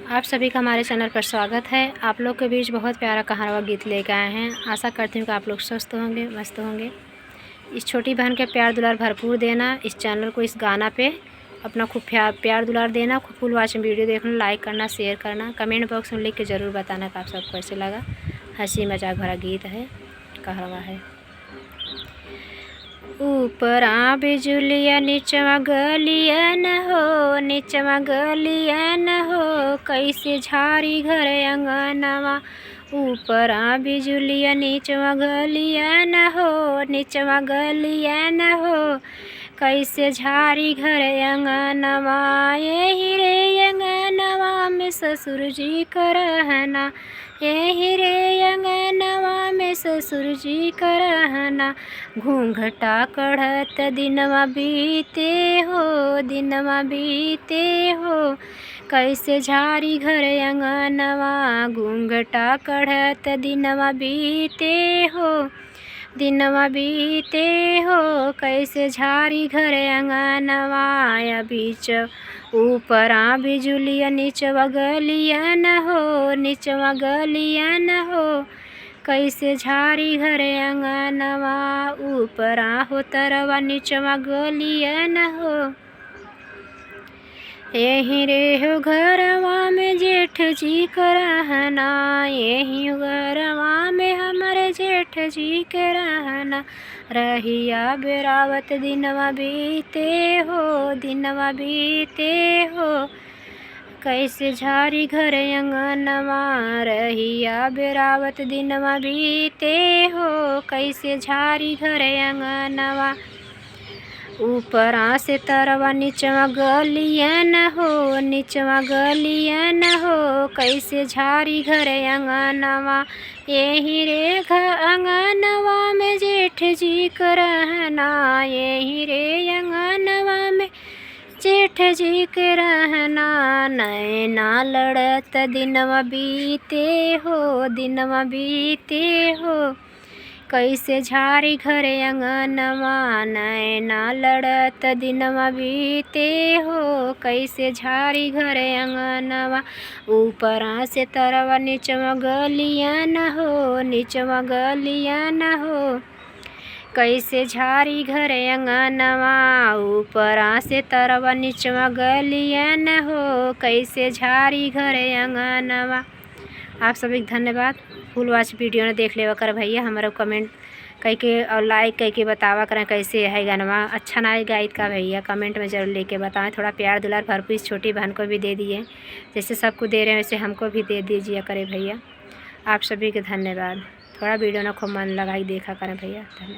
आप सभी का हमारे चैनल पर स्वागत है। आप लोग के बीच बहुत प्यारा कहानवा गीत लेकर आए हैं। आशा करती हूँ कि आप लोग स्वस्थ होंगे, मस्त होंगे। इस छोटी बहन के प्यार दुलार भरपूर देना। इस चैनल को, इस गाना पे अपना खूब प्यार दुलार देना। खूब फुल वॉचिंग वीडियो देखना, लाइक करना, शेयर करना, कमेंट बॉक्स में लिख के ज़रूर बताना कि आप सबको कैसे लगा। हंसी मजाक भरा गीत है, कहवा है। ऊपरा बिजुलिया नीचवा गलिया न हो, नीचवा गलिया न हो, कैसे झारी घर अंगनवा। ऊपरा बिजुलिया नीचवा गलिया न हो, नीचवा गलिया न हो, कैसे झारी घर अंगनवा। यही रे अंगनवा में ससुर जी का रहना, यही रे अंगनवा में ससुर जी का रहना। घूंघटा कढ़त दिनवा बीते हो, दिनवा बीते हो, कैसे झारी घर अंगनवा। घूंघटा कढ़त दिनवा बीते हो, दिनवा बीते हो, कैसे झारी घर अंगनवा। या बीच ऊपरा बिजुलिया नीचवा गलिया न हो, नीचवा गलिया न हो, कैसे झारी घर अंगनवा। ऊपरा हो तरवा नीचवा गलिया न हो, यही रे हो घरवा में जेठ जी का रहना, यही घरवा में हमारे जेठ जी के रहना। रहिया बेरावत दिनवा बीते हो, दिनवा बीते हो, कैसे झारी घर अंगनवा। रहिया बेरावत दिनवा बीते हो, कैसे झारी घर अंगनवा। ऊपरा से तरवा नीचवा गलिया न हो, नीचवा गलिया न हो, कैसे झारी घर अंगनवा। यही रे अंगनवा में जेठ जी का रहना, यही रे अंगनवा में जेठ जी के रहना। नैना लड़त दिनवा बीते हो, दिनवा बीते हो, कैसे झारी घर अंगनवा। नैना लड़त दिनवा बीते हो, कैसे झारी घर अंगनवा। ऊपरा से तरवा नीचवा गलिया न हो, नीचवा गलिया न हो, कैसे झारी घर अंगनवा। ऊपरा से तरवा नीचवा गलिया न हो, कैसे झारी घर अंगनवा। आप सभी धन्यवाद। फुल वॉच वीडियो ने देख लेवा कर भैया। हमारा कमेंट करके और लाइक करके बतावा करें कैसे है गानवा। अच्छा ना गायित का भैया कमेंट में ज़रूर लेके बताएं। थोड़ा प्यार दुलार भरपूर इस छोटी बहन को भी दे दिए, जैसे सबको दे रहे हैं वैसे हमको भी दे दीजिए करे भैया। आप सभी के धन्यवाद। थोड़ा वीडियो ना खूब मन लगाई देखा करें भैया। धन्यवाद।